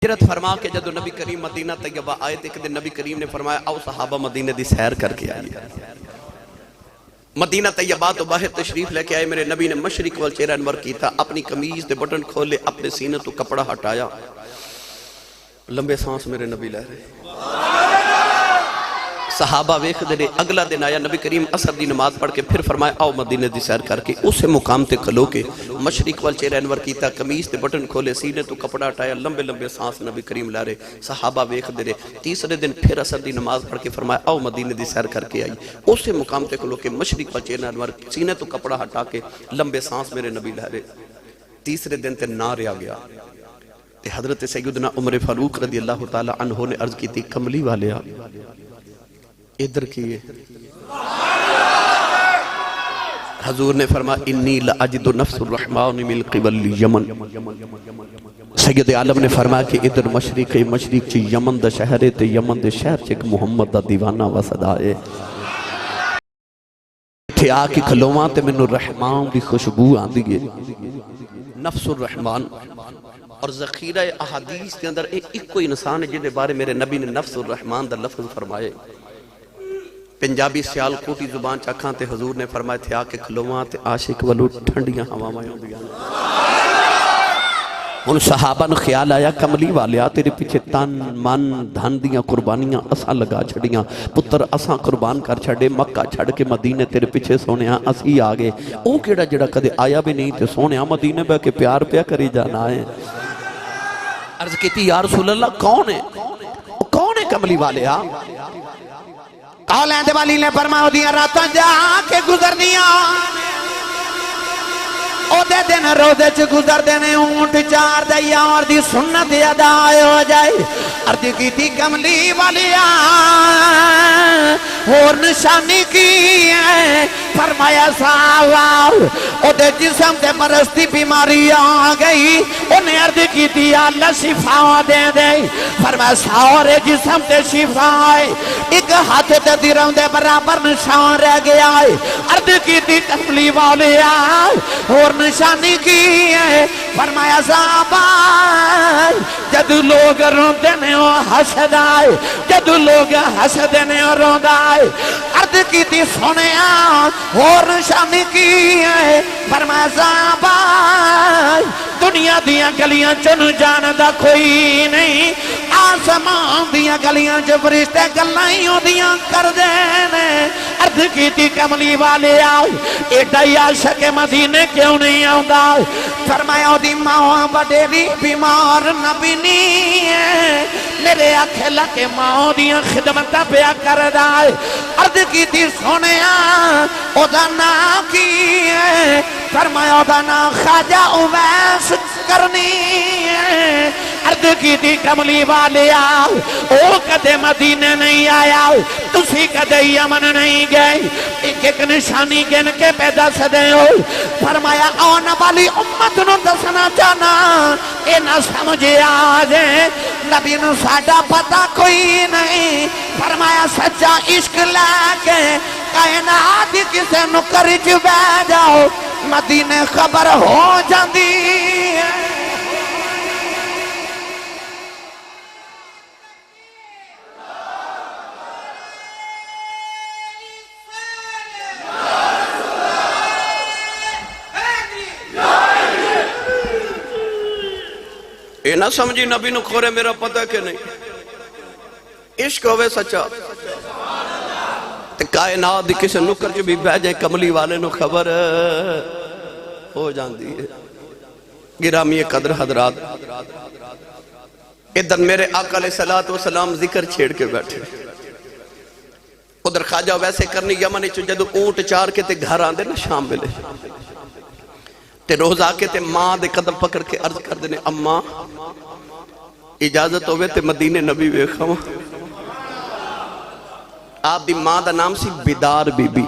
ہجرت فرما کے جدو نبی کریم مدینہ طیبہ آئے تھے کہ نبی کریم نے فرمایا آؤ صحابہ مدینہ دی سیر کر کے آئیے۔ مدینہ طیبہ تو باہر تشریف لے کے آئے، میرے نبی نے مشرق وال چہرہ انور کی تھا، اپنی قمیض دے بٹن کھولے، اپنے سینے تو کپڑا ہٹایا، لمبے سانس میرے نبی لے رہے، صحابہ ویکھ دے، اگلا دن آیا نبی کریم عصر دی نماز پڑھ کے پھر فرمایا آؤ مدینہ دی سیر کر کے، اسے مقام تے کھلو کے مشرق وال چہرہ انور کیتا، قمیض تے بٹن کھولے، سینے تو کپڑا ہٹایا، لمبے لمبے سانس نبی کریم لے رہے، صحابہ ویکھ دے، تیسرے دن پھر عصر دی نماز پڑھ کے فرمایا آؤ مدینہ دی سیر کر کے آئی، اسے مقام تے کھلو کے مشرق وال چہرہ انور، سینے تو کپڑا ہٹا کے لمبے سانس میرے نبی لے رہے، تیسرے دن تے نار آ گیا، حضرت سیدنا عمر فاروق رضی اللہ تعالی عنہ نے عرض کی تھی کملی والے ادھر کیے، حضور نے فرمایا انی لأجد نفس الرحمن من قبل یمن، سید عالم نے فرمایا کہ ادھر مشرق چی یمن دا شہر تے یمن دے شہر چک محمد دا دیوانہ وسد آئے، تھے آ کے کھلواں تے منو رحمان دی خوشبو آن دیئے، نفس الرحمن اور ذخیرہ احادیث کے اندر ایک کوئی انسان ہے جنہیں بارے میرے نبی نے نفس الرحمن دا لفظ فرمائے، پنجابی سیال کوٹی زبان چاکھاں تے حضور نے فرمائے تھے آکے کھلواں تے عاشق والو ٹھنڈیاں ہوا مائیں ہوندیاں، ان صحابہ نے خیال آیا کملی والیا تیرے پیچھے تن من دھن دیاں قربانیاں اساں لگا چھڑیاں، پتر اساں قربان کر چھڑے، مکہ چھڑ کے مدینے تیرے پیچھے سونیاں اسی آگے، او کیڑا جڑا کدے آیا بھی نہیں تے سونیاں مدینے بے کے پیار پیا کری جانا ہے، عرض کیتی یا رسول اللہ کون ہے کملی والیا؟ کالیں دے والی نے فرمایا دیاں راتاں جا کے گزر دیاں، او دے دن روزے چ گزر دینے اونٹ چار دے یار دی سنت ادا ہو جائے، عرض کیتی کملی والیا اور نشانی کی ہے، فرمایا صاحب او دے جسم تے مرضی بیماری آ گئی، انہیں عرض کیتی اللہ شفا دے دے، فرمایا سارے جسم تے شفا ہے، ایک ہاتھ تے درہم دے برابر نشان رہ گیا ہے، عرض کیتی کملی والیا اور نشانی کی ہے، فرمایا صاحب جد لوگ روندے نے وہ حسد آئے، جد لوگ حسد نے وہ روند آئے، عرض کیتی سنیا اور نشانی کی ہے، فرمایا صاحب دنیا دیاں گلیاں چن جاندہ کوئی نہیں، آسمان دیاں گلیاں جو فرشتے گلائیوں دیاں کر دینے، عرض کیتی کملی والے آئے ایڈا عاشق مدینے کیوں نہیں آؤں گا، فرمایا دی ماں بڑیری بیمار نبی نہیں ہے، میرے آنکھیں لکے ماں دیاں خدمتہ پیا کر دائے، عرض کیتی سنیا او دا نا کی ہے، فرمایا او دا نا خواجہ اویس کرنی ہے، عرض کیتی کملی والے آؤ او کدے مدینے نہیں آیا، تسی کدے یمن نہیں گئے، ایک ایک نشانی گن کے پیدا سدے ہو، فرمایا آنے والی امت نو دسنا چاہنا اے نہ سمجھے آجے نبی نو ساڑھا پتا کوئی نہیں، فرمایا سچا عشق لے کے کائنات کسے نکرچ بے جاؤ مدینے خبر ہو جاندی ہے، اے نہ سمجھی نبی نو کھورے میرا پتہ کہ نہیں، عشق ہوئے سچا تے کائنات دی کسے نکر جو بھی بہ جائے کملی والے نو خبر ہو جاندی ہے، گرامی قدر حضرات ادھر میرے آقا علیہ السلام ذکر چھیڑ کے بیٹھے، ادھر خواجہ ویسے کرنی یمن چو جدو اونٹ چار کے تے گھر آن دے نا شام ملے تے روز آکے تے ماں دے قدم پکڑ کے عرض کر دینے اماں اجازت ہوئے تے مدینے نبی ویکھاں، آپ دی ماں دا نام سی بیدار بی بی،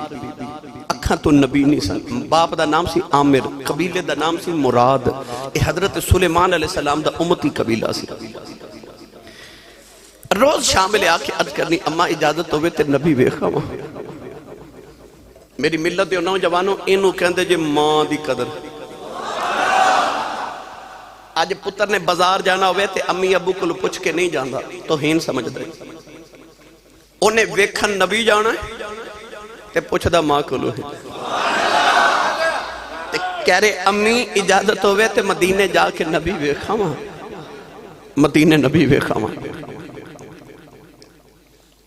اکھاں تو نبی نہیں سن، باپ دا نام سی عامر، قبیلے دا نام سی مراد، اے حضرت سلیمان علیہ السلام دا امتی قبیلہ سی، روز شامل آکے عرض کرنی اماں اجازت ہوئے تے نبی ویکھاں، میری ملت دے نوجوانوں انہوں کہندے جے ماں دی قدر، اج پتر نے بازار جانا ہوئے تے امی ابو کو پوچھ کے نہیں جانا توہین سمجھ دے انہیں ویکھن نبی جانا ہے تے پوچھ دا ماں کو لوہے تے کہہ رہے امی اجازت ہوئے تے مدینے جا کے نبی ویکھا ماں مدینے نبی ویکھا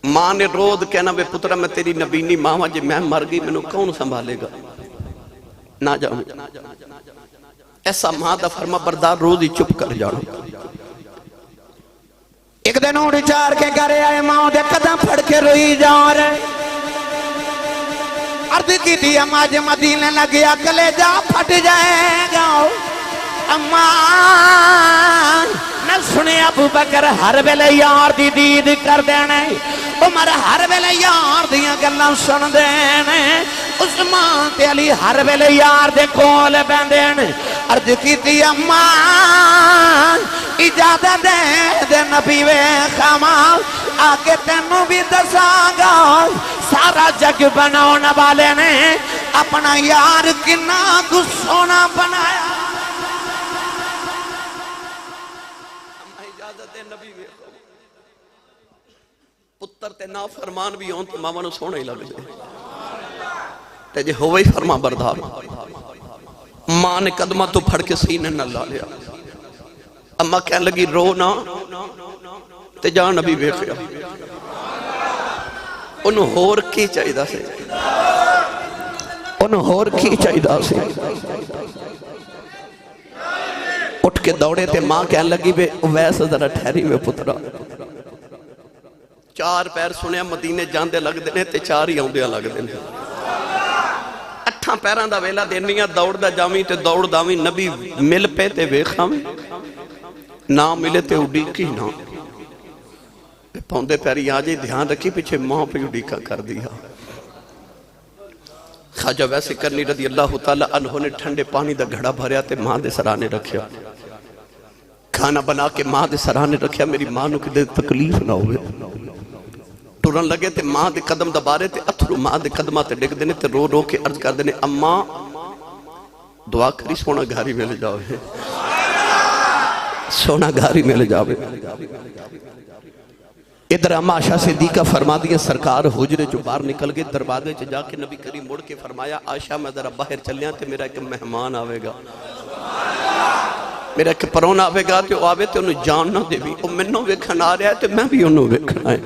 ماں نے رود کہنا بے پترہ میں تیری نبینی ماں جی میں مر گئی میں نے کون سنبھالے گا نہ جاؤں ایسا ماں دا فرما بردار روز ہی چپ کر جاؤں ایک دن اونٹ چار کے گھرے آئے ماں دے قدم پھڑ کے روئی جا رہے عرض کی تھی اماں جے مدینے لگیا کلے جا پھٹ جائے گا اماں نہ سنے ابو بکر ہر ویلے یار دی دید کر دینے عمر ہر ویلے یار دیاں گلاں سن دینے عثمان تے علی ہر ویلے یار دے کول بیندین عرض کیتی اماں اجازت دے نبی ویکھاں آگے تینوں بھی دساں گا سارا جگ بناون والے نے اپنا یار کنا کو سونا بنایا پتر تے نا فرمان بھی ہون تو ماما نو سونا ہی لگ جائے تے جے ہوئی فرما بردار ماں نے قدمہ تو پھڑ کے سینے نہ لا لیا اما کہنے لگی رو نا تے جان نبی بیخیا انہوں ہور کی چاہی دا سے انہوں ہور کی چاہی دا سے اٹھ کے دوڑے تے ماں کہنے لگی بے ویسے ذرا ٹھہری میں پترا چار پیر سنیا مدینے جاندے لگ دینے تے چار ہی آؤندے لگ دینے اٹھاں پیران دا ویلا دینیاں دوڑ دا جامی تے دوڑ دامی نبی مل پہ تے ویخاں نہ ملے تے اڈیکی نہ پوندے پیری آجے دھیان رکھی پیچھے ماں پہ اڈیکا کر دیا خواجہ ویسے کرنی رضی اللہ تعالیٰ عنہ نے ٹھنڈے پانی دا گھڑا بھریا تے ماں دے سرانے رکھیا کھانا بنا کے ماں دے سرانے رکھیا میری ماں نو کدے تکلیف نہ ہوئے ٹورن لگے تے ماں دے قدم دبارے تے اتھرو ماں دے قدمہ تے ڈگ دینے تے رو رو کے عرض کر دینے اماں دعا کری سونا گھاری میں لے جاوے سونا گھاری میں لے جاوے ادھر اما عائشہ صدیقہ فرما دیا سرکار حجرے جو باہر نکل گئے دروازے چ جا کے نبی کریم مڑ کے فرمایا عائشہ میں ذرا باہر چلیاں تے میرا ایک مہمان آوے گا میرا ایک پرون آوے گا تے وہ آوے تے انہوں جان نہ دے بھی وہ منوں ویکھن آ رہا ہے تے میں بھی انہوں ویکھن آئے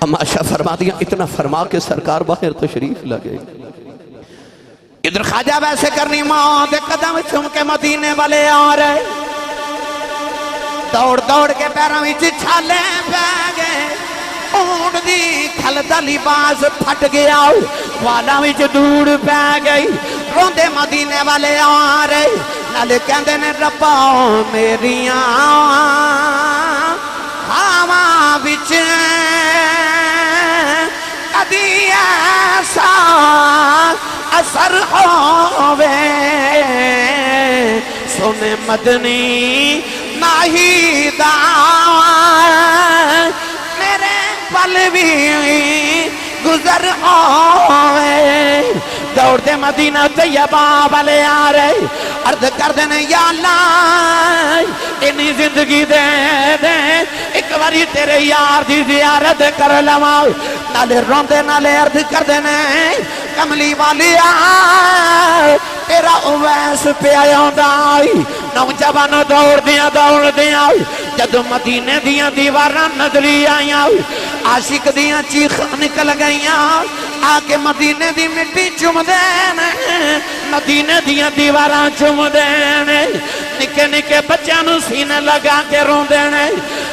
اما عائشہ فرما دیا اتنا فرما کے سرکار باہر تشریف لگے ادھر خواجہ ویسے کرنی ماں دے قدم چم کے مدینے والے آ رہے دوڑ دوڑ کے پیروں وچ چھالے پہ گئے اونٹ دی کھل دا لباس پھٹ گیا والاں وچ دھوڑ پہ گئی روندے مدینے والے آ رہے نالے کہندے نے ربا میریاں ہاواں وچ کدی ایسا اثر ہووے سونے مدنی ماہی دعوان میرے پل بھی گزر ہوئے دوڑتے مدینہ طیبہ والے آ رہے عرض کر دینے یا اللہ انہی زندگی دے دے ایک باری تیرے یار دی زیارت کر لما نالے روندے نالے عرض کر دینے کملی والی آئے تیرا اویس پہ آیا دائی نوجوانوں دوڑ دیا جدو مدینے دیا دیواران نظری آیا عاشق دیا چیخ نکل گئیا آکے مدینے دی مٹی چم دینے مدینے دیا دیواران چم دینے نکے نکے بچانو سینے لگا کے رون دینے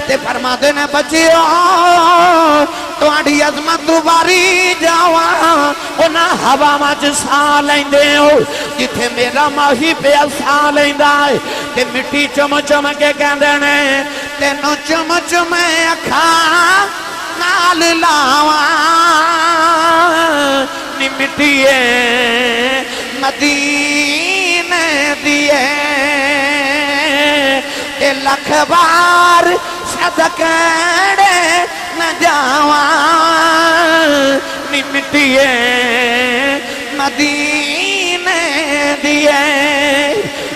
تے فرما دینے بچیو تو آڑی عظمت دوباری جاوا اونا ہوا ماج سا لیندے ہو جتھے میرا ماہی پہ سا لیندہ ہے تے مٹی چم چم کے کہندے نے تینو چم چم اکھا نال لاوا نی مٹیے مدینے دیے تے لکھ بار صدقڑے نہ جاوا نی مٹیے مدینے دیے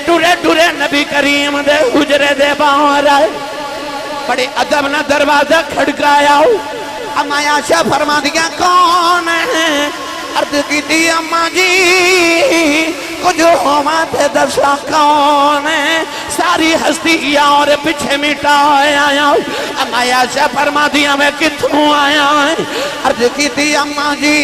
ٹورے ٹرے نبی کریم دے حجرے دے باہر آئے بڑے ادب نہ دروازہ کھڑکایا اما عائشہ فرما دیا کون ہے عرض کی تھی اماں جی کچھ ہومات دسا کون ہے ساری ہستی اور پچھے مٹایا اما عائشہ فرما دیا میں کتوں آیا عرض کی تھی اماں جی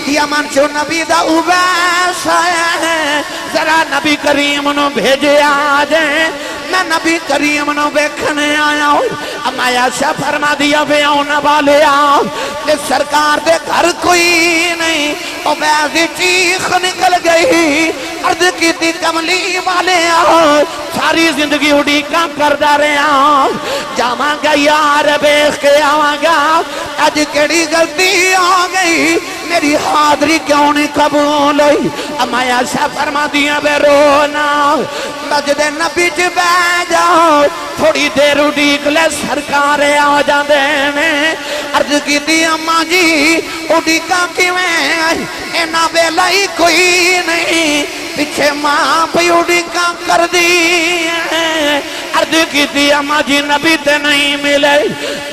یمن چو نبی دا اویس آیا ہے ذرا نبی کریم نو بھیجے آجیں میں نبی کریم نو بیکھنے آیا ہوں اما عائشہ فرما دیا بے آنا والے آؤ کہ سرکار دے گھر کوئی نہیں او بیعی چیخ نکل گئی عرض کی تھی کملی والے آؤ ساری زندگی اڑی کام کردہ رہے آؤ جاماں گا یار بیخ کے آواں گا آج کیڑی غلطی آ گئی میری حاضری کیوں نہیں قبول ہوئی اما عائشہ فرما دیا بے رونا مسجد نبی چ بے جاؤ تھوڑی دیر اڈیک لے سرکار آ جاندے نے عرض کی تھی اماں جی اڈیکا کیویں اینا ویلا ہی کوئی نہیں پیچھے ماں پہ اڈیکا کر دی عرض کی تھی اماں جی نبی تے نہیں ملے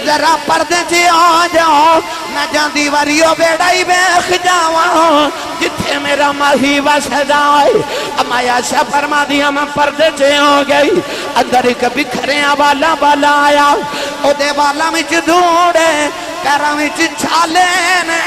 ذرا پردے چے آ جاؤ میں جاندی واریو بیڑا ہی بیخ جاؤں جتھے میرا ماہی وسدائے اما عائشہ فرما دیا میں پردے چے ہو گئی اندر ایک بکھرے والا بالا آیا او دے والا میں چدوڑے پیرا میں چھالے نے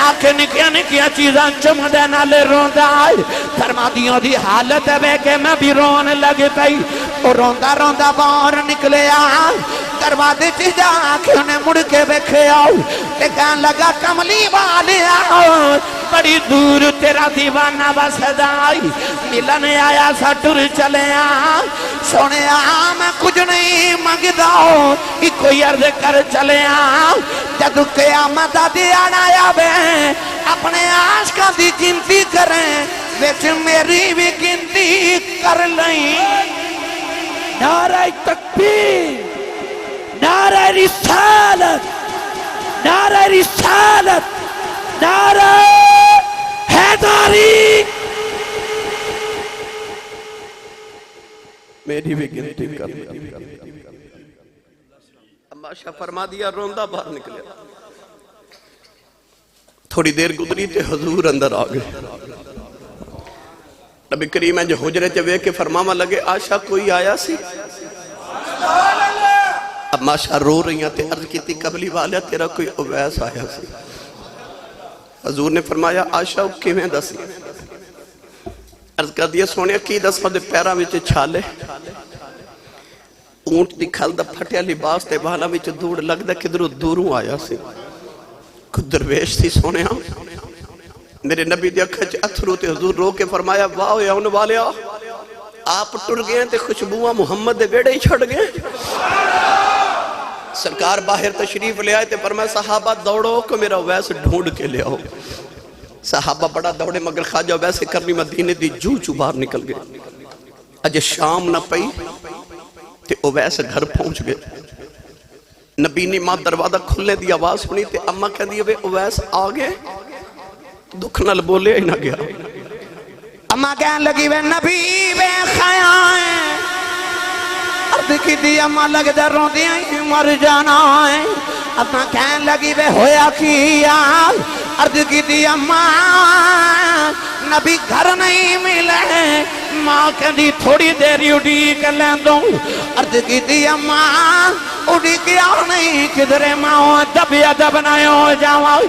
آنکھیں نکیا نکیا چیزاں چمدے نالے روندہ آئے فرما دیا دی حالت ہے کہ میں بھی رون لگ پئی او روندہ روندہ باہر نکلے آئے دروازے چی جا کے انہیں مڑ کے بیکھے آؤ لیکن لگا کملی والے آؤ بڑی دور تیرا دیوانہ بسدائی ملن آیا سا ٹر چلے آ سونے آ میں کچھ نہیں مانگدا ہوں کوئی عرض کر چلے آ جدو قیامت دی آیا بے اپنے عاشقاں دی گنتی کریں ویچ میری بھی گنتی کر لیں نعرہ تکبیر نعرہ رسالت نعرہ رسالت نعرہ حیداری میری بھی گنتی کر اما عائشہ فرما دیا روندہ باہر نکلے تھوڑی دیر گزری تے حضور اندر آگئے نبی کریم جو حجرے تے وے کے فرماما لگے عائشہ کوئی آیا سی اما عائشہ رو رہی ہیں تے عرض کی تھی قبلی والا تیرا کوئی اویس آیا سی حضور نے فرمایا عائشہ کیویں دسی عرض کر دیا سونے کی دس دے پیرا وچ چھالے اونٹ دی کھل دا پھٹیا لباس تے بالا وچ دوڑ لگ دا کدھروں دوروں آیا سی خود درویش تھی سونے میرے نبی دی اکھا چ اتھرو تے حضور رو کے فرمایا واہ یا ان والے آپ ٹر گئے تے خوشبوہ محمد دے بیڑے ہی چھڑ گئے سرکار باہر تشریف لے آئے تے فرمایا صحابہ دوڑو کہ میرا ویس ڈھونڈ کے لے آؤ صحابہ بڑا دوڑے مگر خواجہ ویسے کرنی مدینے دی جو چو باہر نکل گئے اجے شام نہ پئی تے او ویسے گھر پہنچ گئے نبی نے ماں دروازہ کھلنے دی آواز سنی تے اماں کہہ دیئے او ویس آگئے دکھ نل بولے ہی نہ گیا اماں کہنے لگی وے نبی بے خیائیں عرض کی دی اماں لگ در رو دیئیں مر جانا ہے اماں کہنے لگی وے ہویا کیا عرض کی دی اماں نبی گھر نہیں ملے ماں کہنی تھوڑی دیری اڑی کر لیں دوں عرض کی دی اماں اڑی کیا نہیں کدھرے ماں دبی ادب نہ ہو جاؤ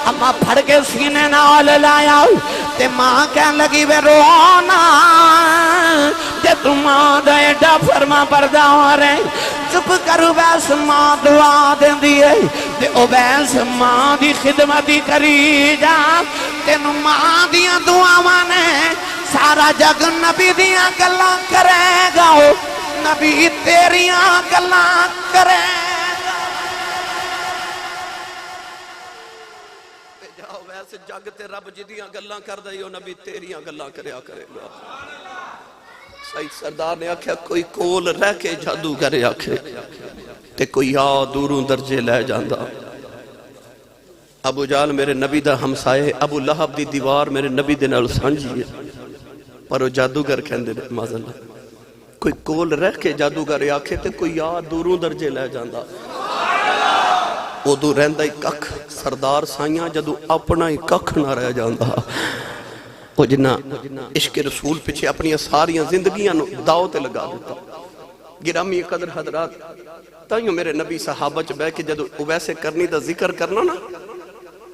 اماں پھڑ کے سینے نال لایا تے ماں کہنے لگی وے رونا تے تم ماں دے ڈا فرما بردار ہے چپ کرو بیس ماں دعا دیں دیئے تے او بیس ماں دی خدمتی کری جا تینو ماں دیاں دعا مانے سارا جگ نبی دیاں گلاں کرے گا نبی تیریاں گلاں کرے گا جاؤ ویسے جگ تے رب جدیاں گلاں کر دائیو نبی تیریاں گلاں کریا کرے گا سید سردار نے آکھیا کوئی کول رہ کے جادو کرے آکھے تے کوئی آ دوروں درجے لے جاندہ ابو جال میرے نبی دا ہمسائے ابو لہب دی دیوار میرے نبی دے نال سانجی ہے پر وہ جادوگر کہندے مازاللہ کوئی کول رہ کے جادوگر آکھے تے کوئی یاد دوروں درجے لے جاندہ ادو رہندا ہی ککھ سردار سائیاں جدو اپنا ہی ککھ نہ رہ جاندہ وہ جنہ عشق رسول پیچھے اپنی ساریاں زندگیاں داؤ تے لگا دیتا گرامی قدر حضرات تائیوں میرے نبی صحابہ چ بے کہ جدو اویسے کرنی دا ذکر کرنا نا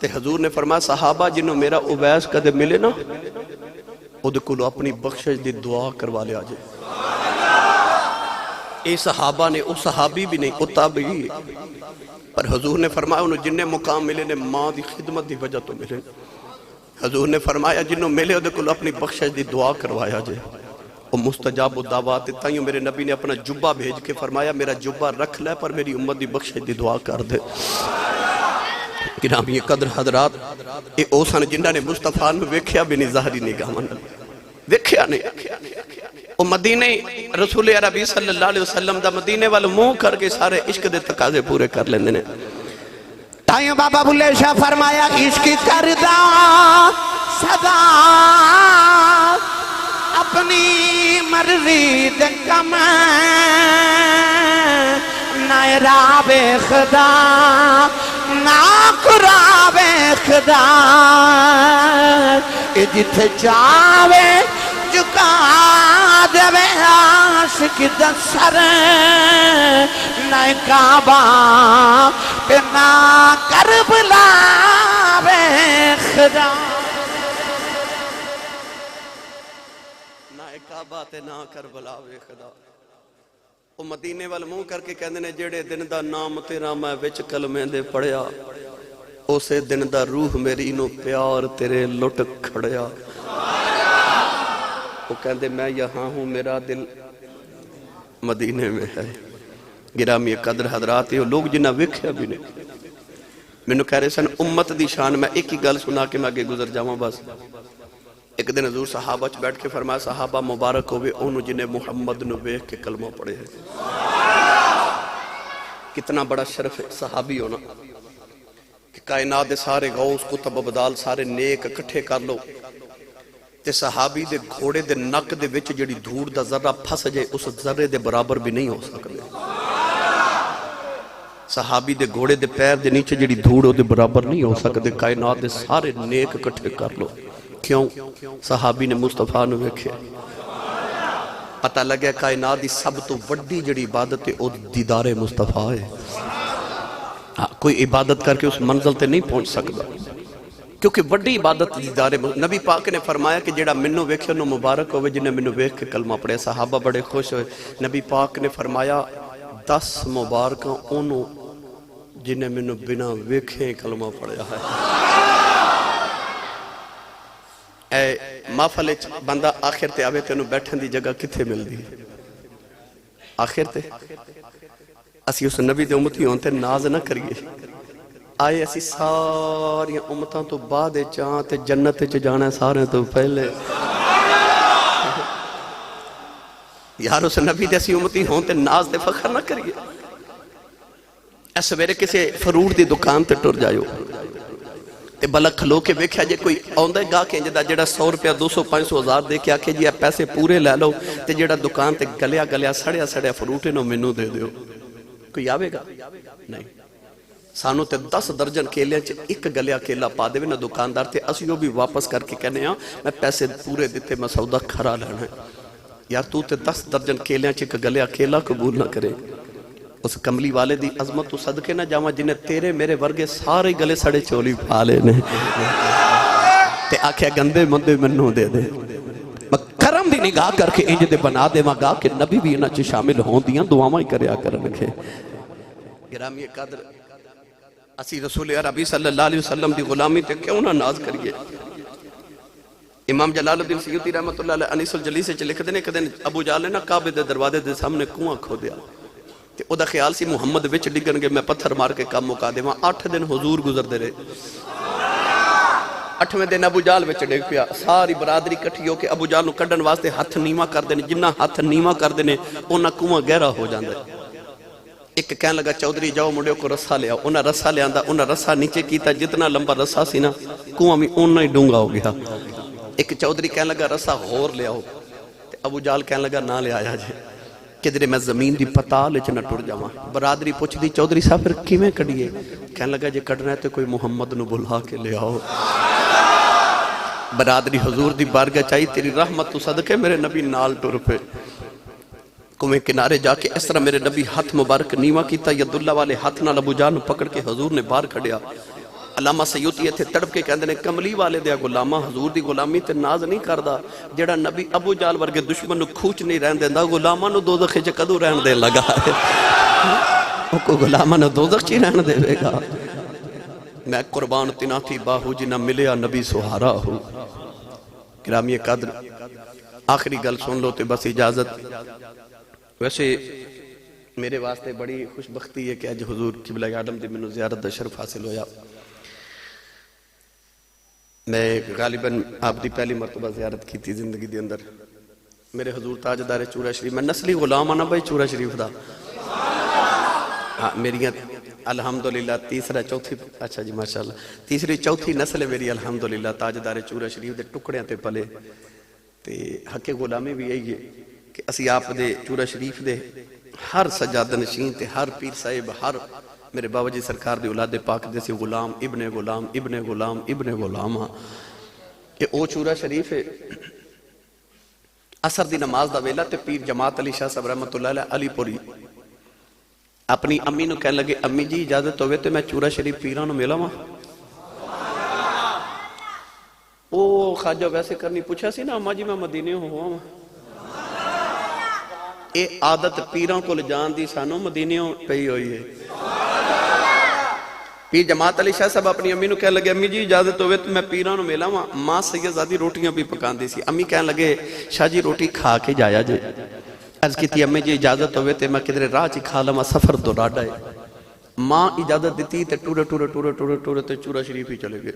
تے حضور نے فرمایا صحابہ جنہوں میرا اویس کدے ملے نا ادھے کلو اپنی بخشش دی دعا کروا لیا جائے اے صحابہ نے او صحابی بھی نہیں او تابعی پر حضور نے فرمایا انہوں جنہیں مقام ملے نے ماں دی خدمت دی وجہ تو ملے حضور نے فرمایا جنہوں ملے ادھے کلو اپنی بخشش دی دعا کروایا جائے وہ مستجاب الدعوات تائیوں میرے نبی نے اپنا جبہ بھیج کے فرمایا میرا جبہ رکھ لے پر میری امت دی بخشش دی دعا کر دے گرامی قدر حضرات اے اوسان جنہ نے مصطفیٰ میں ویکھیا بھی نہیں ظاہری نگاہ من ویکھیا نہیں وہ مدینہ رسول عربی صلی اللہ علیہ وسلم دا مدینے والے منہ کر کے سارے عشق دے تقاضے پورے کر لیندے نے تائیوں بابا بلے شاہ فرمایا عشق کردہ صدا اپنی مرضی دے کم نائراب خدا ناقراب خدا جتھے چاہوے چکا دے عاشق دا سر نہ کعبہ پہ نہ کربلا بے خدا نہ کعبہ تے نہ کربلا بے خدا وہ مدینے والے منہ کر کے کہندے نے جڑے دن دا نام تیرا میں وچ کلمے دے پڑھیا اسے دن دا روح میری نو پیار تیرے لٹ کھڑیا وہ کہندے میں یہاں ہوں میرا دل مدینے میں ہے گرامی قدر حضرات یہ لوگ جنہ وکھیا بھی نہیں میں نے کہہ رہے سن امت دی شان میں ایک ہی گل سنا کے میں آگے گزر جاؤں بس ایک دن حضور صحابہ چ بیٹھ کے فرمایا صحابہ مبارک ہوئے انہوں جنہیں محمد نو ویکھ کے کلمہ پڑھے ہیں کتنا بڑا شرف ہے صحابی ہونا کہ کائنات دے سارے غوث کتب ابدال سارے نیک اکٹھے کر لو تے صحابی دے گھوڑے دے نک دے وچ جڑی دھوڑ دا ذرہ پھس جائے اس ذرے دے برابر بھی نہیں ہو سکتے صحابی دے گھوڑے دے پیر دے نیچے جڑی دھوڑ دے برابر نہیں ہو سکتے کائنات دے سارے نیک اکٹھے کر لو کیوں صحابی نے مصطفیٰ نے ویکھے پتہ لگے کائنات دی سب تو وڈی جڑی عبادت ہے او دیدار مصطفیٰ ہے کوئی عبادت کر کے اس منزل تے نہیں پہنچ سکتا کیونکہ وڈی عبادت دیدار نبی پاک نے فرمایا کہ جڑا منو ویکھے انہوں مبارک ہوئے جنہیں منو ویکھ کے کلمہ پڑھے صحابہ بڑے خوش ہوئے نبی پاک نے فرمایا 10 مبارکاں انہوں جنہیں منو بنا ویکھے کلمہ پڑھیا ہے اے محفل بندہ آخر تے آوے تے انہوں بیٹھن دی جگہ کتھے مل دی آخر تے اسی اس نبی دے امتی ہونتے ناز نہ کریے آئے اسی ساری امتاں تو بعد چاہاں تے جنت چ جانا سارے تو پہلے یار اس نبی دے اسی امتی ہونتے ناز تے فخر نہ کریے ایسے میرے کسی فروٹ دی دکان تے ٹر جائیو تے بلک کھلو کے ویکھیا جے کوئی آندہ گا کے جڑا 100 روپیہ 200 500 ہزار دے کے آکھے جی پیسے پورے لے لو تے جڑا دکان تے گلیا سڑیا فروٹے نو منو دے دیو کوئی آوے گا نہیں سانو تے 10 درجن کیلے چ ایک گلیا کیلا پا دے نا دکاندار تے اسی وہ بھی واپس کر کے کہنے ہاں میں پیسے پورے دیتے میں سودا کھرا لینا ہے یار تو تے 10 درجن کیلے چ ایک گلیا کیلا قبول نہ کرے اس کملی والے دی عظمت تو صدقے نہ جاواں جنہیں تیرے میرے ورگے سارے گلے سڑے چولی پھا لینے تے آکھیا گندے مندے منوں دے دے کرم دی نگاہ کر کے انج دے بنا دے ماں گا کہ نبی بھی انہاں چ شامل ہون دیاں دعاواں ہی کریا کرنگے گرامی قدر اسی رسول عربی صلی اللہ علیہ وسلم دی غلامی تے کیوں نہ ناز کریے امام جلال الدین سیوطی رحمت اللہ علیہ انیس الجلیس سے لکھ دینے کہ دن ابو جہل نے نا کعبے دے دروازے دے سامنے کنواں کھو دیا تے او دا خیال سی محمد وچ ڈگن گے میں پتھر مار کے کام مکا دے وہاں 8 دن حضور گزر دے رہے 8ویں دن ابو جہل وچ ڈگ پیا ساری برادری کٹھی ہو کے ابو جہل نو کڈن واسطے ہاتھ نیواں کر دینے جنہ ہاتھ نیواں کر دینے اونا کنواں گہرا ہو جاندا ایک کہنے لگا چودھری جاؤ مڈیو کو رسا لیا انہاں رسا لیا انہاں رسا نیچے کیتا جتنا لمبا رسا سی نا کنواں بھی اونہ ہی ڈونگا ہو گیا ایک چودھری کہنے لگا رسا غور لیا ہو ابو جہل کہنے لگا نہ لے آیا جی کدھر میں زمین دی پتال چ نہ ٹر جاواں برادری پوچھدی چودھری صاحب پھر کیویں کڈیے کہن لگا جے کڈنا ہے تے کوئی محمد نو بلا کے لے آؤ برادری حضور دی بارگاہ چاہی تیری رحمت تو صدقے میرے نبی نال ٹر پے کنویں کنارے جا کے اس طرح میرے نبی ہاتھ مبارک نیواں کیتا ید اللہ والے ہاتھ نال ابو جہل پکڑ کے حضور نے باہر کھڑیا علامہ سیوطی ایتھے تڑپ کے کہندے نے کملی والے دیا غلامہ حضور دی غلامی تے ناز نہیں کردا جڑا نبی ابو جہل ورگے دشمن نو کھوچ نہیں رہن دیندا غلاماں نو دوزخ وچ کدوں رہن دے لگا ہے او کو غلاماں نو دوزخ چ رہن دے گا میں قربان تنا تھی باہو جنہ ملیا نبی سہارا ہو گرامی قدر آخری گل سن لو تے بس اجازت ویسے میرے واسطے بڑی خوش بختی ہے کہ اج حضور قبلہ عالم دی منو زیارت دا شرف حاصل ہویا میں غالباً آپ دی پہلی مرتبہ زیارت کی تھی زندگی دی اندر میرے حضور تاجدار چورا شریف میں نسلی غلام آنا بھائی چورا شریف دا میری الحمدللہ تیسرا چوتھی اچھا جی ماشاءاللہ تیسری چوتھی نسل ہے میری الحمدللہ تاجدار چورا شریف دے ٹکڑیاں تے پلے تے حق غلامی بھی یہی ہے کہ اسی آپ دے چورا شریف دے ہر سجادہ نشین تے ہر پیر صاحب ہر میرے بابا جی سرکار دی اولاد پاک دے سی غلام ابن غلام ابن غلام ابن غلام ہاں کہ او چورا شریف ہے عصر دی نماز دا ویلا تے پیر جماعت علی شاہ صاحب رحمت اللہ علیہ علی پوری اپنی امی نو کہنے لگے امی جی اجازت ہوئے تے میں چورا شریف پیران نو ملا ماں او خواجہ ویسے کرنی پوچھا سی نا اما جی میں مدینے ہوا ماں اے عادت پیران کو لجان دی سانو مدینیوں پہی ہوئی ہے پیر جماعت علی شاہ صاحب اپنی امی نو کہنے لگے امی جی اجازت ہوئے تو میں پیران ملا ماں سیدزادی روٹیاں بھی پکان دی سی امی کہنے لگے شاہ جی روٹی کھا کے جایا جے عرض کی تھی امی جی اجازت ہوئے تے میں کدھر راہ چی کھا لما سفر دو راڈا ہے ماں اجازت دیتی تے ٹورے تے چورا شریف ہی چلے گئے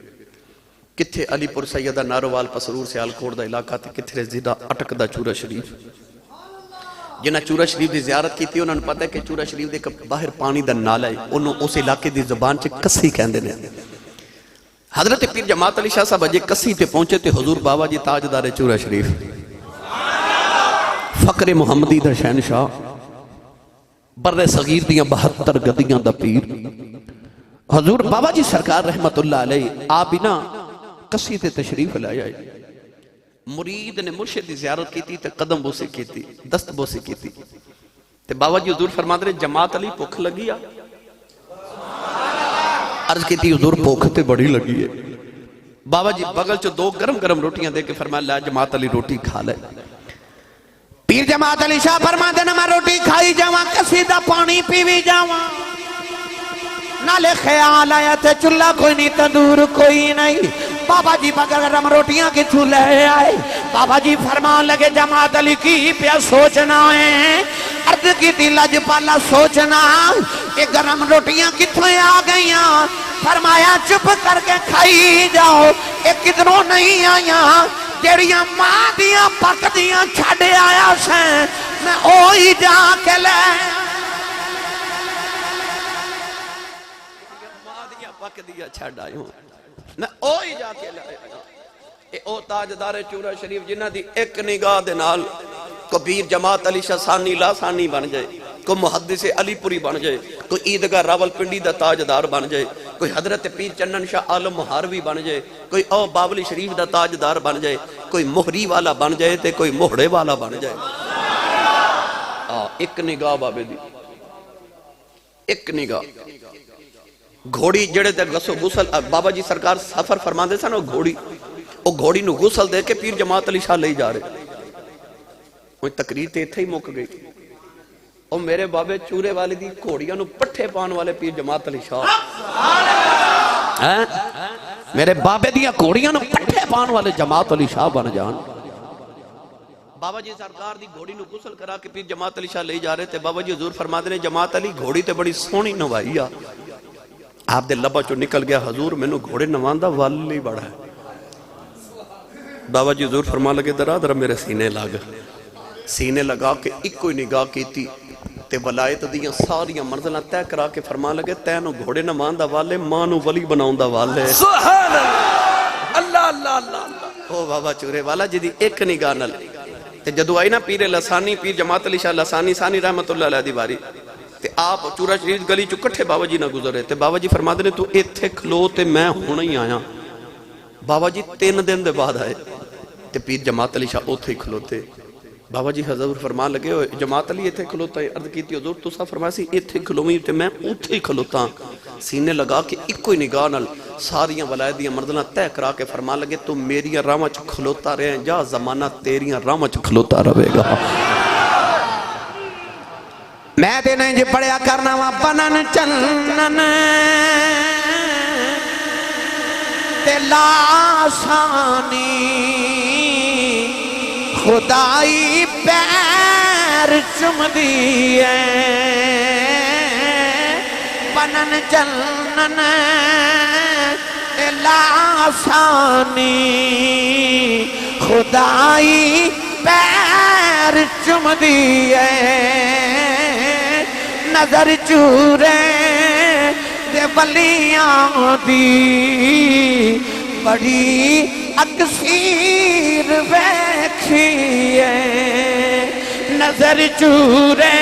کتھے علی پور سیدہ ناروال پسرور سے آلکوڑ دا علاقہ تے کتھے زیدہ اٹک دا چورا شریف جنہ چورا شریف دی زیارت کی تھی انہوں نے پتہ ہے کہ چورا شریف دے باہر پانی دا نالا ہے انہوں اس علاقے دی زبان چے کسی کہندے نے حضرت پیر جماعت علی شاہ صاحب اجے کسی تے پہنچے تے حضور بابا جی تاجدار چورا شریف فقر محمدی دا شہنشاہ بر صغیر دیاں 72 گدیاں دا پیر حضور بابا جی سرکار رحمت اللہ علیہ آپ نا کسی تے تشریف لائے آئے مرید نے مرشد دی زیارت کی تھی تے قدم بوسی کی تھی دست بوسی کی تھی تے بابا جی حضور فرما دے جماعت علی پوکھ لگی عرض کی تھی حضور پوکھ تے بڑی لگی ہے بابا جی بغل چو 2 گرم گرم روٹیاں دے کے فرمایا لا جماعت علی روٹی کھا لے پیر جماعت علی شاہ فرما دے میں روٹی کھائی جاواں کسیدہ پانی پیوی جاواں نالے خیال آیا تے چلہ کوئی نہیں تندور کوئی نہیں بابا جی بغیر گرم روٹیاں کی چولہے آئے بابا جی فرمان لگے جماعت علی کی پیا سوچنا ہے عرض کی تھی لج پالا سوچنا کہ گرم روٹیاں کتنے آ گئیاں فرمایا چپ کر کے کھائی جاؤ ایک کتنوں نہیں آیا جیڑیاں ماں دیاں پک دیاں چھڑے آیا سے میں اوہی جا کے لے ماں دیاں پک دیاں چھڑ آئے ہوں میں اوہی جا کے لے آیا او تاجدار چورا شریف جنہ دی ایک نگاہ دے نال کو پیر جماعت علی شاہ ثانی لا ثانی بن جائے کوئی محدث علی پوری بن جائے کوئی عیدگاہ راول پنڈی دا تاجدار بن جائے کوئی حضرت پیر چنن شاہ عالم مہاروی بن جائے کوئی او بابلی شریف دا تاجدار بن جائے کوئی مہری والا بن جائے تے کوئی مہڑے والا بن جائے ایک نگاہ بابے دی ایک نگاہ گھوڑی جڑے تے غسل بابا جی سرکار سفر فرمان دے سا نا گھوڑی نو غسل دے کے پیر جماعت علی شاہ لے جا رہے کوئی تقریر تے تھے ہی موک گئی اور میرے بابے چورے والے دی گھوڑیاں نو پٹھے پان والے پیر جماعت علی شاہ میرے بابے دیا گھوڑیاں نو پٹھے پان والے جماعت علی شاہ بن جان بابا جی سرکار دی گھوڑی نو غسل کرا کے پیر جماعت علی شاہ لے جا رہے تھے بابا جی حضور فرما دے جماعت علی گھوڑی تے بڑی سونی نوائی آپ دے لبا چو نکل گیا حضور میں نو گھوڑے نواندہ والی بڑا ہے بابا جی حضور فرما لگے درہ درہ میرے سینے لگا کے ایک کوئی نگاہ کی تھی تے ولایت دیاں ساریاں منزلہ تے کرا کے فرما لگے تینو گھوڑے نواندہ والے مانو ولی بناؤندہ والے سبحان اللہ اللہ اللہ اللہ او بابا چورے والا جی دی ایک نگاہ نل تے جدو آئی نا پیر لسانی، پیر جماعت علی شاہ لسانی ثانی رحمت اللہ علیہ دی باری، تے آپ چورا شریف گلی چو کٹھے بابا جی نہ گزرے، تے بابا جی فرما دے تو ایتھے کھلو تے میں ہونا ہی آیا۔ بابا جی 3 دن دے بعد آئے تے پیر جماعت علی شاہ اوتھے کھلوتے۔ بابا جی حضور فرمان لگے ہوئے جماعت علی ایتھے کھلوتا ہے، عرض کیتی حضور تو سا فرمایا سی ایتھے کھلویں تے میں اوتھے کھلوتا، سینے لگا کے ایک کوئی نگاہ نال ساریاں ولایدیاں مردنا طے کرا کے فرمان لگے تو میریاں راہ وچ کھلوتا رہے جا زمانہ تیریاں راہ وچ کھلوتا رہے گا۔ میں تے نہیں جی پڑھیا کرنا وا بنن چنن تے لاسانی خدائی پیر چم دیئے بنن چنن تے لاسانی خدائی پیر چم دیئے نظر چورے دے ولیاں دی بڑی اکثیر ویکھیے نظر چورے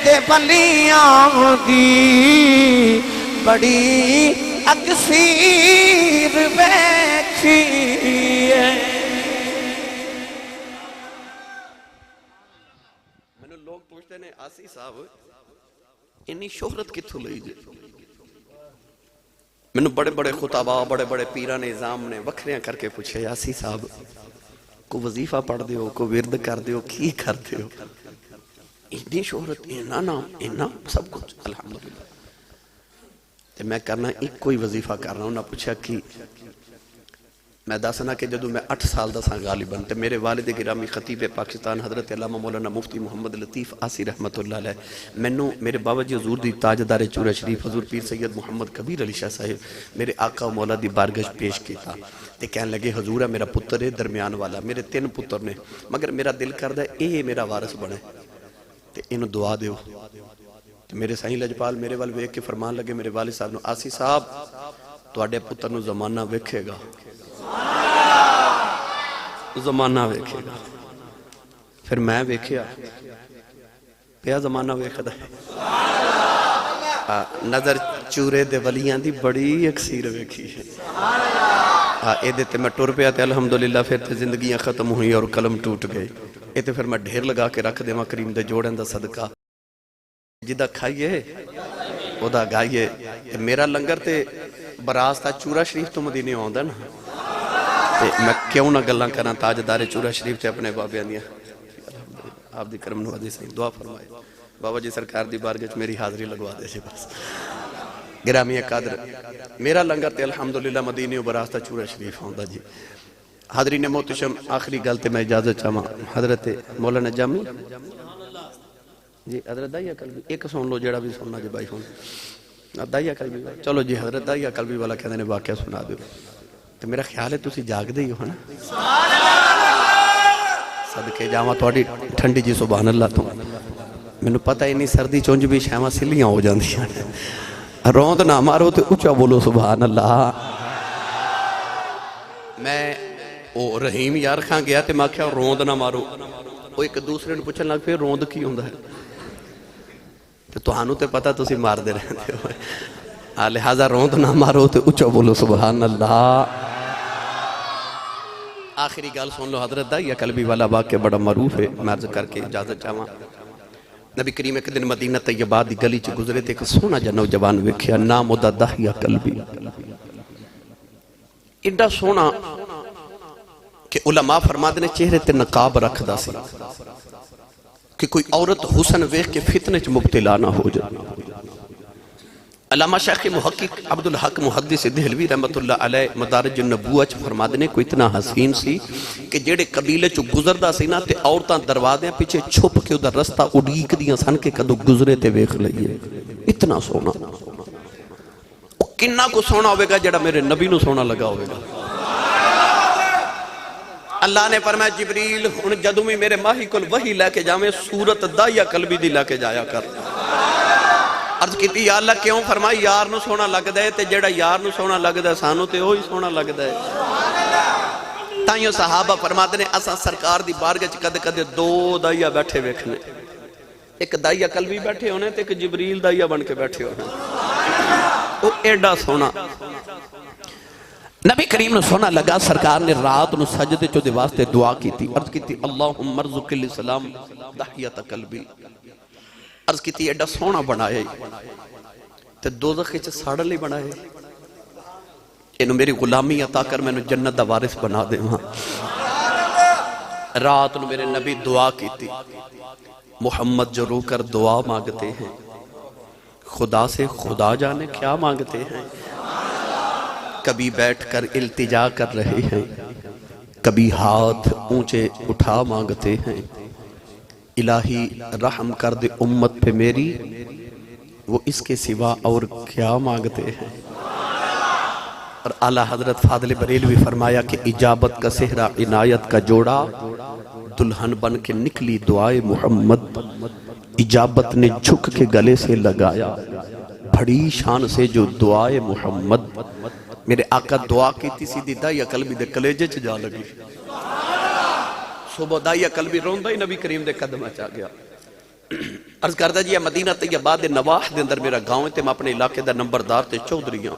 دے ولیاں دی بڑی اکثیر ویکھیے۔ میں نے لوگ پوچھتے ہیں آسی صاحب انی شہرت کتھوں لئی جے؟ میں نے بڑے بڑے خطابہ بڑے بڑے پیران نظام نے وکھریاں کر کے پوچھے یاسی صاحب کو وظیفہ پڑھ دیو کو ورد کر دیو کی کر دیو اتنی شہرت اینا نام اینا سب کچھ الحمدللہ تے میں کرنا ایک کوئی وظیفہ کرنا ہوں نہ پوچھا کی میں داسنا کہ جدو میں 8 سال دا ساں غالباً تے میرے والد گرامی خطیب پاکستان حضرت علامہ مولانا مفتی محمد لطیف آسی رحمت اللہ علیہ مینوں میرے بابا جی حضور دی تاجدار چورا شریف حضور پیر سید محمد کبیر علی شاہ صاحب میرے آقا و مولا دی بارگاہ پیش کیتا تے کہنے لگے حضور ہے میرا پتر ہے درمیان والا میرے 3 پتر نے مگر میرا دل کردہ اے میرا وارث بنے تے انہوں دعا دیو تے میرے سائیں لجپال میرے وال ویک کے فرمان لگے میرے والد صاحب نو آسی صاحب تواڈے پتر نو زمانہ ویکھے گا زمانہ ویکھے گا پھر میں ویکھیا پیا زمانہ ویکھدا ہے نظر چورے دے ولیاں دی بڑی اکثیر ویکھی ہے اے دیتے میں ٹر پیا تے الحمدللہ پھر تے زندگیاں ختم ہوئی اور قلم ٹوٹ گئے اے تے پھر میں ڈھیر لگا کے رکھ دے ماں کریم دے جوڑیں دا صدقہ جدہ کھائیے او دا گائیے میرا لنگر تے براستہ چورا شریف تو مدینے ہوندہ نا میں کیوں نہ گلہ کرنا تاجدار چورا شریف تے اپنے بابیاں دیا آپ دی کرم نوازی سے دعا فرمائے بابا جی سرکار دی بارگاہ میری حاضری لگوا دے جی بس گرامی قادر میرا لنگر تے الحمدللہ مدینے و براستہ چورا شریف ہوندہ جی حاضرین محتشم آخری گل تے میں اجازت چاہاں حضرت مولانا جامی جی حضرت دائیہ قلبی ایک سن لو جیڑا بھی سننا جی بھائی سن دائیہ قلبی چلو جی حضرت دائیہ قلبی والا کہنے نے واقعہ سنا دے تو میرا خیال ہے تسی جاگ دے ہی ہو نا صدقے جاواں توڑی ٹھنڈی جی سبحان اللہ تو میں نے پتہ ہی نہیں سردی چونج بھی شیمہ سلیاں ہو جاندی ہیں روند نہ مارو تو اچھا بولو سبحان اللہ میں او رحیم یار خان گیا تے میں کہا روند نہ مارو وہ ایک دوسرے نے پوچھن لگ پھر روند کی ہوندہ ہے تو ہانو تے پتہ تسی مار دے رہے ہو لہذا روند نہ مارو تو اچھا بولو سبحان اللہ آخری گال سن لو حضرت دائیہ قلبی والا واقعہ بڑا معروف ہے میں عرض کر کے اجازت چاہاں نبی کریم ایک دن مدینہ طیبہ دی گلی چ گزرے تے ایک سونا جا نوجوان ویکھیا نام دا دائیہ قلبی ایڈا سونا کہ علماء فرماتے نے چہرے تے نقاب رکھ دا سی کہ کوئی عورت حسن ویکھ کے فتنے چ مبتلا نہ ہو جائے علامہ شیخ محقق عبدالحق محدث دہلوی رحمت اللہ علیہ مدارج النبوہ چ فرماتے نے کوئی اتنا حسین سی کہ جیڑے قبیلے چ گزردا سی نا تے عورتاں دروازے پیچھے چھپ کے ادھر رستہ اڈیک دیاں سن کے کدو گزرے تے ویکھ لئیے اتنا سونا کننا کو سونا ہوئے گا جیڑا میرے نبی نو سونا لگا ہوئے گا اللہ نے فرمایا جبریل ان جدو میں میرے ماہی کل وہی لے کے جاویں صورت دائیہ قلبی دی لے کے جایا کر عرض کیتی یا اللہ کیوں فرمائی یار نو سونا لگ دے تے جیڑا یار نو سونا لگ دے سانو تے ہوئی سونا لگ دے تائیوں صحابہ فرماتے ہیں اساں سرکار دی بارگاہ چ کدے کدے دو دائیا بیٹھے ویکھنے، ایک دائیا قلبی بیٹھے ہونے تے ایک جبریل دائیا بن کے بیٹھے ہونے، وہ ایڈا سونا نبی کریم نے سونا لگا۔ سرکار نے رات نو سجدے چو دے واسطے دعا کی تھی، عرض کی تھی اللہم ارزق الاسلام دحیت قلبی، عرض کی تھی ایڈا سونا بنائے تے دوزخ چ ساڑ لئی بنائے، انہوں میری غلامی عطا کر میں نے جنت دا وارث بنا دے وہاں۔ رات نو میرے نبی دعا کی تھی، محمد جو رو کر دعا مانگتے ہیں خدا سے خدا جانے کیا مانگتے ہیں، کبھی بیٹھ کر التجا کر رہے ہیں، کبھی ہاتھ اونچے اٹھا مانگتے ہیں، الہی رحم کر دے امت پہ میری، وہ اس کے سوا اور کیا مانگتے ہیں۔ اور اعلیٰ حضرت فاضل بریلوی فرمایا کہ اجابت کا صحرا عنایت کا جوڑا، دلہن بن کے نکلی دعائے محمد، اجابت نے جھک کے گلے سے لگایا بڑی شان سے جو دعائے محمد۔ میرے آقا دعا کی تھی سیدھی دائیا قلبی دے کلیجے چ جا لگی، صبح دائیا قلبی روندہ ہی نبی کریم دے قدم چا گیا۔ عرض کردہ جی مدینہ طیبہ دے نواح دے اندر میرا گاؤں تے میں اپنے علاقے دا نمبردار تے چودھریاں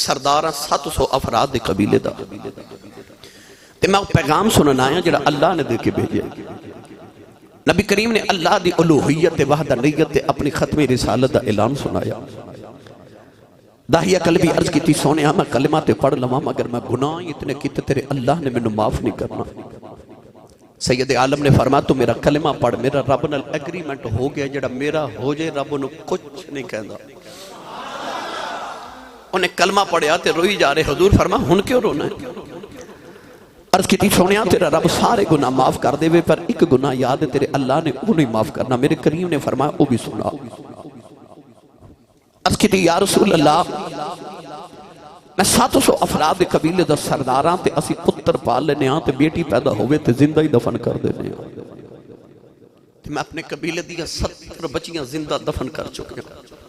سرداراں 700 افراد دے قبیلے دا تے میں پیغام سنن آیا جڑا اللہ نے دے کے بھیجے۔ نبی کریم نے اللہ دی الوہیت وحدانیت تے اپنی ختم رسالت دا اعلان سنایا۔ داہیہ قلبی عرض کی تھی سونیا میں کلمہ تے پڑھ لواں مگر میں گناہ اتنے کیتے تیرے اللہ نے میں معاف نہیں کرنا۔ سید عالم نے فرمایا تو میرا کلمہ پڑھ، میرا رب نال ایگریمنٹ ہو گیا جڑا میرا ہو جائے رب انہوں کچھ نہیں کہندا۔ انہیں کلمہ پڑھیا تے روئی جا رہے، حضور فرمایا ہن کیوں رونا ہے؟ عرض کی تھی سونیا تیرا رب سارے گناہ معاف کر دے پر ایک گناہ یاد ہے تیرے اللہ نے وہ نہیں معاف کرنا۔ میرے کریم نے فرمایا وہ بھی سنا۔ عرض کی تھی یا رسول اللہ میں 700 افراد قبیلے دا سرداراں تے اسی پتر پال لینے ہاں تے بیٹی پیدا ہوئے تے زندہ ہی دفن کر دینے ہاں، تے میں اپنے قبیلے دیا 70 بچیاں زندہ دفن کر چکے ہیں۔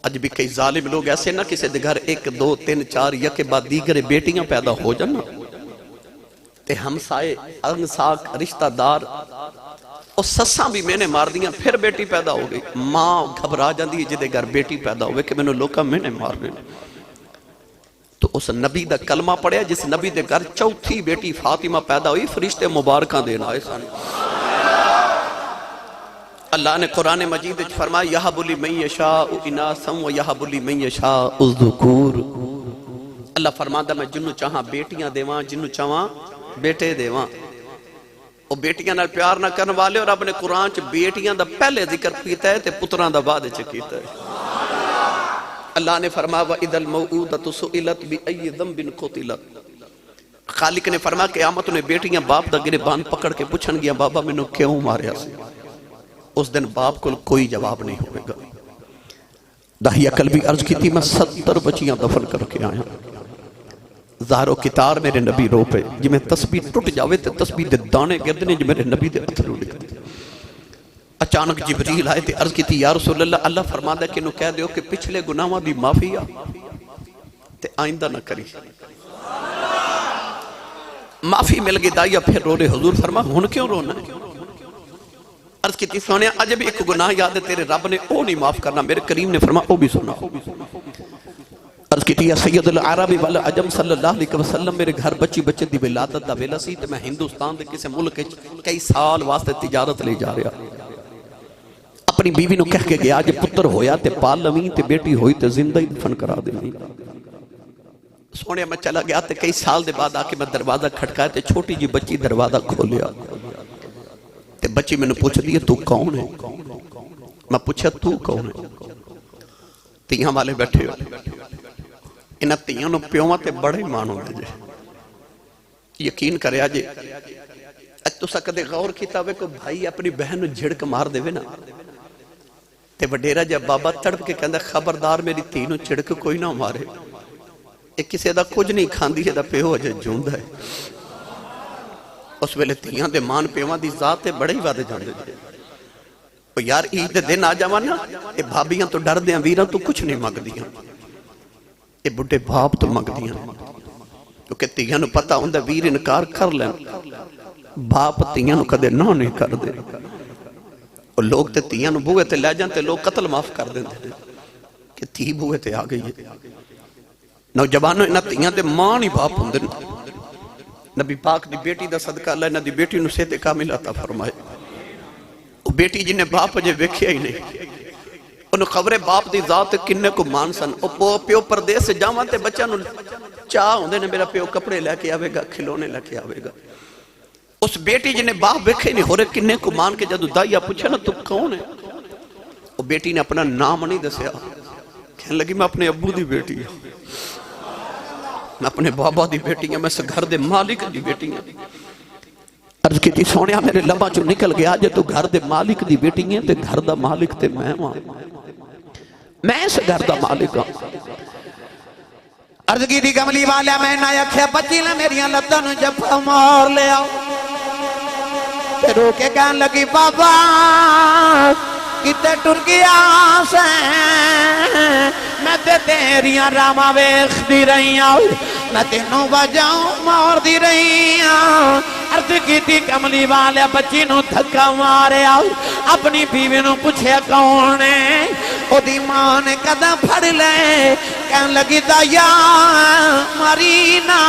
آج بھی کئی ظالم لوگ ایسے نہ کسی دے گھر 1 2 3 4 یا کے بعد دیگر بیٹیاں پیدا ہو جانا تے ہمسائے انساک رشتہ دار اور سساں بھی میں نے مار دیا پھر بیٹی پیدا ہو گئی، ماں گھبرا جاندی جدے گھر بیٹی پیدا ہوئے کہ میں نے لوکا میں نے مار دینے۔ تو اس نبی دا کلمہ پڑھیا جس نبی دے گھر چوتھی بیٹی فاطمہ پیدا ہوئی، فرشتے مبارکاں دینا آئے سانے۔ اللہ نے قرآن مجید فرمایا یہب لمن یشاء اناثا ویہب لمن یشاء الذکور۔ اللہ فرماتا میں جنوں چاہاں بیٹیاں دیواں جنوں چاہاں بیٹے دیواں۔ وہ بیٹیاں نال پیار نہ کرنے والے اور اپنے قرآن چ بیٹیاں دا پہلے ذکر کیتا ہے تے پتراں دا بعد چ کیتا ہے۔ اللہ نے فرمایا وَإِذَا الْمَوْعُودَةُ سُئِلَتْ بِأَيِّ ذَنبٍ قُتِلَتْ۔ خالق نے فرمایا قیامت نے بیٹیاں باپ دا گریبان پکڑ کے پوچھن گیا بابا مینوں کیوں ماریا سی؟ اس دن باپ کو کوئی جواب نہیں ہوئے گا۔ داہیہ قلبی عرض کی تھی میں 70 بچیاں دفن کر کے آیا، ظاہر و کتار میرے نبی رو پہ جی میں تسبیح ٹوٹ جاوے تے تسبیح دے دانے گردنے جو میرے نبی دے اتھرو لکھ دے۔ اچانک جبریل آئے تے عرض کی تھی یا رسول اللہ اللہ فرماتا ہے کہ انہوں کہہ دیو کہ پچھلے گناہوں دی معافی تے آئندہ نہ کری۔ معافی مل گئی دائیا پھر رو رہے، حضور فرمایا ہن کیوں رونا ہے؟ عرض کی تھی سونے اجب ایک گناہ یاد ہے تیرے رب نے او نہیں معاف کرنا، میرے کریم نے فرمایا او بھی سنا۔ عرض کی تھی یا سید العرب والعجم صلی اللہ علیہ وسلم میرے گھر بچے دی ولادت دا ویلا سی تے میں ہندوستان دے کسی ملک کئی سال واسطے تجارت لے جا رہا، اپنی بیوی نو کہہ کے گیا جے پتر ہویا تے پال لویں تے بیٹی ہوئی تے زندہ ہی دفن کرا دیں۔ سونے میں چلا گیا تے کئی سال دے بعد آکے میں دروازہ کھٹکایا تے چھوٹی جی بچی دروازہ کھولیا تے بچی میں نے پوچھ دیئے تو کون ہے؟ میں پوچھا تو کون ہے؟ تیہاں والے بیٹھے ہو، انہاں تیہاں نو پیوما تے بڑے مانو دے جے یقین کرے آجے اج تو سکتے غور کیتا ہوئے کو بھائی اپنی بہن نو جھڑک مار دے نا تے وڈیرا جب بابا تڑپ کے کہندہ خبردار میری تھی نو جھڑک کوئی نہ مارے، ایک کسی دا کچھ نہیں کھاندی ہے دا پیو اجے جوندہ ہے۔ اس ویلے تیاں دے مان پیوان دی ذات بڑے ہی وعدے جان دے جائے یار عید دن آ جاوانا اے بھابیاں تو ڈر دیاں ویراں تو کچھ نہیں مانگ دیاں، اے بڑے بھاب تو مانگ دیاں۔ کیونکہ تیاں نو پتہ ہوندہ ویر انکار کر لیں باپ تیاں نو کدے نہ نہیں کر دے اور لوگ تے تیاں نو بوئے تے لے جانتے لوگ قتل معاف کر دیں کہ تی بوئے تے آ گئی ہے نوجوانوں انہاں تیاں تے ماں نہیں باپ ہوندے نبی پاک دی بیٹی دا صدقہ اللہ انہاں دی بیٹی نو صحت کامل عطا فرمائے وہ بیٹی جنہیں باپ جے ویکھیا ہی نہیں انہوں خبرے باپ دی ذات کنے کو مان سن او پیو پردیس سے جاواں تے بچہ نو چاہ ہوندے نے میرا پیو کپڑے لے کے آوے گا کھلونے لے کے آوے گا اس بیٹی جنہیں باپ ویکھے نہیں ہو رہے کنے کو مان کے جدو دائیا پوچھے نا تو کون ہے وہ بیٹی نے اپنا نام نہیں دسیا کہنے لگی میں اپنے ابو دی بیٹی ہوں میں اپنے بابا دی بیٹی ہوں میں سے گھر دے مالک دی بیٹی ہوں عرض کی تھی سونیا میرے لبا جو نکل گیا جے تو گھر دے مالک دی بیٹی ہیں تے گھر دا مالک تے میں ہوں میں سے گھر دا مالک ہوں عرض کی تھی کملی والا میں نہ یکھے بچی نے میریاں لتن جب مار لے آؤ تے رو کے کہن لگی بابا کتے ٹر گیا سے میں تے تیریاں راما ویخ دی رہی ہوں میں تینوں بجاؤں مار دی رہی ہوں عرض کی تھی کملی والے بچی نو دھکا مارے آؤ اپنی بیوی نو پوچھے کون ہے او دی ماں نے قدم پھڑ لے کہن لگی دایا مرینا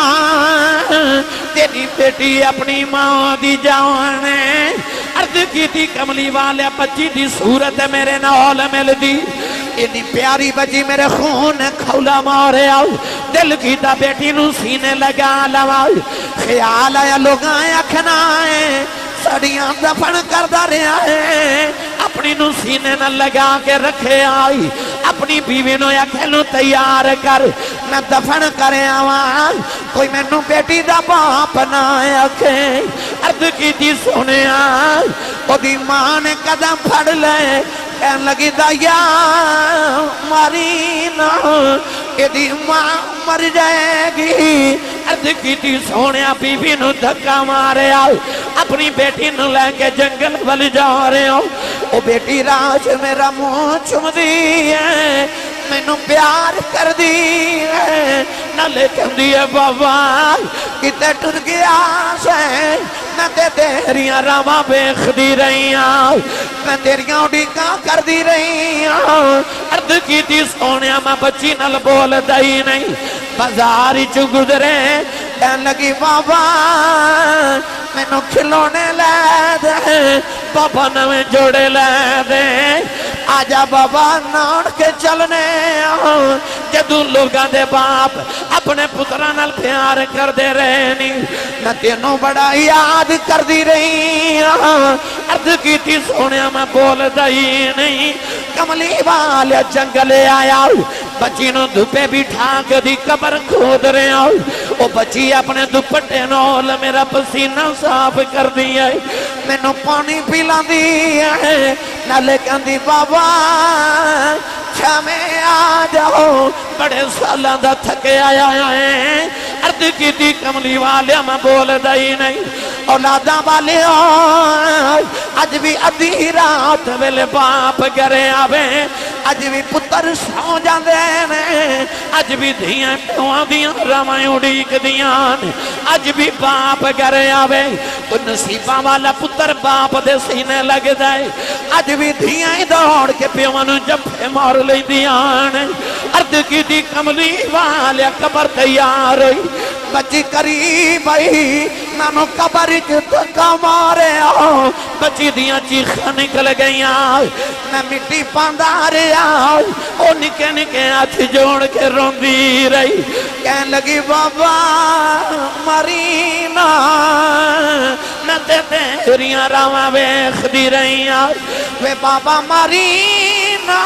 تیری بیٹی اپنی ماں دی جان ہے عرض کی تھی کملی والے بچی دی صورت میرے نال مل دی اتنی پیاری بچی میرے خون کھولا مارے آؤ دل کی تا بیٹی نو سینے لگا لواؤ خیال آیا لوگ آئے اکھنا ہے سڑیاں دفن کردہ رہا ہے اپنی نو سینے نہ لگا کے رکھے آئی اپنی بیوی نو یا کھلو تیار کر میں دفن کرے آوان کوئی میں نو بیٹی دا باپ نہ اکھے عرض کی تھی سونے آئی او دی ماں نے قدم پھڑ لے کہن لگی دایا مرینا کہ دی ماں مر جائے گی عرض کی تھی سونے بی بی نو دھکا مارے آؤ اپنی بیٹی نو لے کے جنگل وال جا رہے ہو او بیٹی راج میرا منہ چم دی ہے میں نو پیار کر دی ہے نہ لے کم دی ہے بابا کتے ٹر گیا سے میں تیریاں راما بیخ دی رہی ہوں میں تیریاں اڈیکاں کر دی رہی ہوں عرض کی تھی سونیا میں بچی نل بول دائی نہیں بازاری چو گزرے کہن لگی بابا میں نو کھلونے لے دے بابا نوے جوڑے لے دے آجا بابا ناڑ کے چلنے جدو لوگاں دے باپ اپنے پترانال پیار کر دے رہے نہیں میں تینوں بڑا یاد کر دی رہی عرض کی تھی سونیا میں بول دائی نہیں کملی والے جنگلے آیا بچی نو دھپے بٹھا کے دی قبر کھود رہے او بچی اپنے دپٹے نول میرا پسینہ صاف کر دیا میں نو پانی پیلا دیا نہ لے کندی بابا چھامے آ جاؤ بڑے سالہ دا تھکے آیا ہے عرض کی تھی کملی والے میں بول دائی نہیں اولادہ والے آج بھی ادھی رات ویلے باپ گرے آوے آج بھی پتر سو جاندے نے آج بھی دھیاں پیوان دیاں رامائیں اڑیک دیاں آج بھی باپ گرے آوے تو نصیبہ والا پتر باپ دے سینے لگ دائے آج بھی دھیاں دوڑ کے پیوان جب مار لئی دیاں عرض کی تھی کملی والے قبر تیار ہوئی بچی قریب آئی نانو قبر دھکا مارے بچی دیاں چیخاں نکل گئیاں میں مٹی پاندار او نکے نکے ہاتھ جوڑ کے روندی رہی کہن لگی بابا مرینا میں تیریاں راواں ویخ دی رہی وے بابا مرینا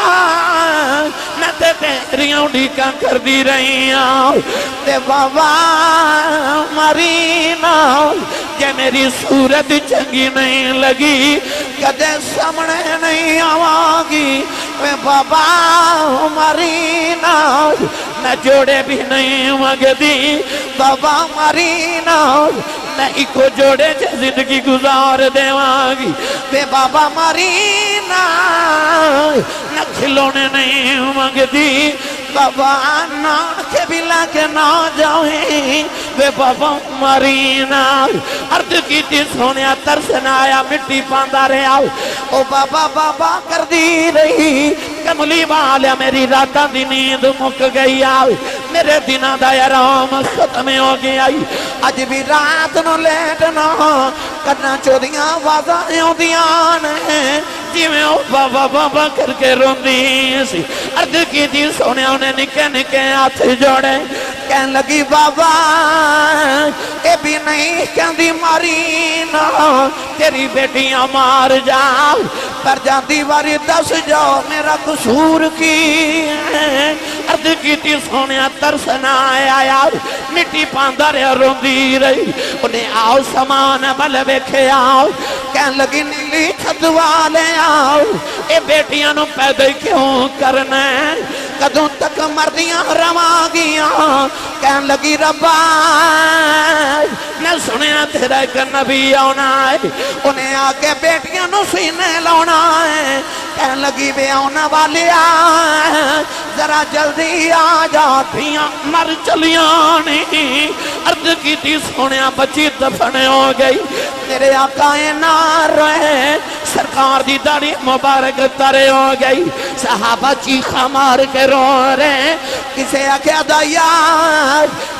میں تیریاں اڈیکاں کر دی رہی تے بابا مرینا کہ میری صورت چنگی نہیں لگی کدے سامنے نہیں آواگی میں بابا مرینا میں جوڑے بھی نہیں مگدی بابا مرینا میں ایک جوڑے چے زندگی گزار دے واگی بے بابا مرینا نہ کھلونے نہیں مگدی بابا نان کے بھی لگے نہ جاؤیں بے بابا مرینا عرض کی تھی سونیا ترس نہ آیا مٹی پاندہ رہا او بابا بابا کر دی رہی کملی والا میری راتاں دی نیند مک گئی آئی میرے دنہ دا آرام ختم ہو گیا اج بھی رات نو لیٹنا کرنا چودیاں آوازاں ہوندیاں نے جی میں او بابا بابا کر کے روندی سی عرض کی تھی سونیا انہیں نکے نکے ہاتھ جوڑے کہن لگی بابا اے بھی نہیں کہندی ماری نا تیری بیٹیاں مار جا پر جاندی واری دس جاؤ میرا قصور کی عرض کی تھی سونیا ترس نہ آیا مٹی پاندہ رہا روندی رہی انہیں آؤ سامان بل بیکھے آؤ کہن لگی نیلی چھت والے آؤ اے بیٹیاں نو پیدا کیوں کرنا کدوں تک مردیاں رواں گیاں کہن لگی ربا میں سنیا تیرا ایک نبی آنا ہے انہیں آکے بیٹیاں نو سینے لانا ہے کہن لگی بے آنا والے آئے ذرا جلدی آ جاتیاں مر چلیاں نہیں عرض کی تھی سونیا بچی دفنے ہو گئی میرے آقا نہ رہے سرکار دی داڑھی مبارک ترے ہو گئی صحابہ چیخا مار کے رو رہے کسے آکھیا دایا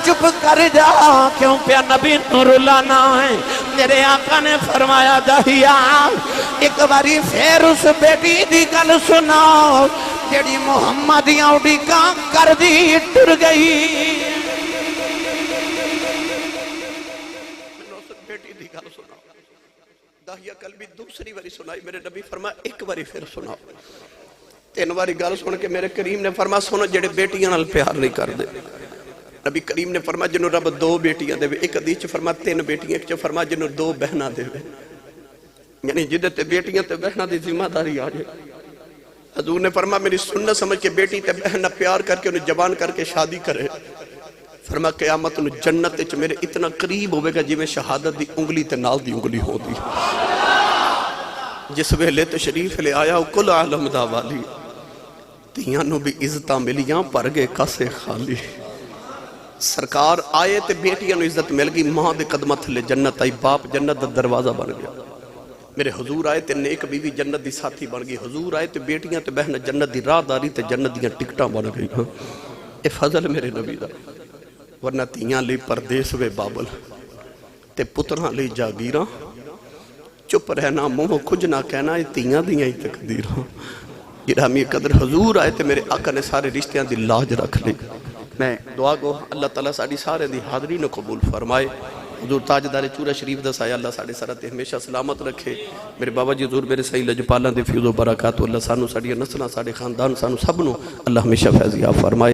چپ کر جا کیوں پیا نبی نور لانا ہے میرے آقا نے فرمایا دایا ایک باری پھر اس بیٹی دی گل سناؤ جیڑی محمدیاں اڑی کام کر دی ٹر گئی بیٹی دی گل سناؤ داہیہ کل بھی دوسری باری سنائی میرے نبی فرمایا ایک باری پھر سناؤ تین باری گل سن کے میرے کریم نے فرمایا سنو جڑے بیٹیاں نال پیار نہیں کر دے نبی کریم نے فرمایا جنہوں رب دو بیٹیاں دے ایک حدیث فرمایا تین بیٹیاں ایک فرمایا جنہوں دو بہناں دے یعنی جدے تے بیٹیاں تے بہناں دی ذمہ داری آ جائے حضور نے فرمایا میری سنت سمجھ کے بیٹی تے بہنہ پیار کر کے انہیں جوان کر کے شادی کرے فرمایا قیامت انہیں جنت اچھ میرے اتنا قریب ہوئے گا جی میں شہادت دی انگلی تے نال دی انگلی ہو دی جس ویلے تشریف لے آیا کل عالم دا والی تیاں نو بھی عزتاں ملیاں پر گئے کسے خالی سرکار آئے تے بیٹیاں نو عزت مل گئی ماں دے قدمت لے جنت آئی باپ جنت دا دروازہ بن گیا میرے حضور آئے تے نیک بیوی جنت دی ساتھی بن گئی حضور آئے تے بیٹیاں تے بہن جنت دی راہ داری تے جنت دیاں ٹکٹاں بن گئی اے فضل میرے نبی دا ورنہ تیاں لئی پردیس وے بابل تے پتراں لئی جاگیراں چپ رہنا منہ کچھ نہ کہنا اے تیاں دیاں ہی تقدیراں گرامی قدر حضور آئے تے میرے آقا نے سارے رشتیاں دی لاج رکھ لی میں دعا گو اللہ تعالیٰ ساڑی سارے دی حاضری نے قبول فرمائے حضور تاجدار چورہ شریف دا سایہ اللہ ساڑے سارتے ہمیشہ سلامت رکھے میرے بابا جی حضور میرے صحیح لجپالاں دے فیض و برکات اللہ سانو ساڑی نسلہ ساڑے خاندان سانو سب نو اللہ ہمیشہ فیضیاب فرمائے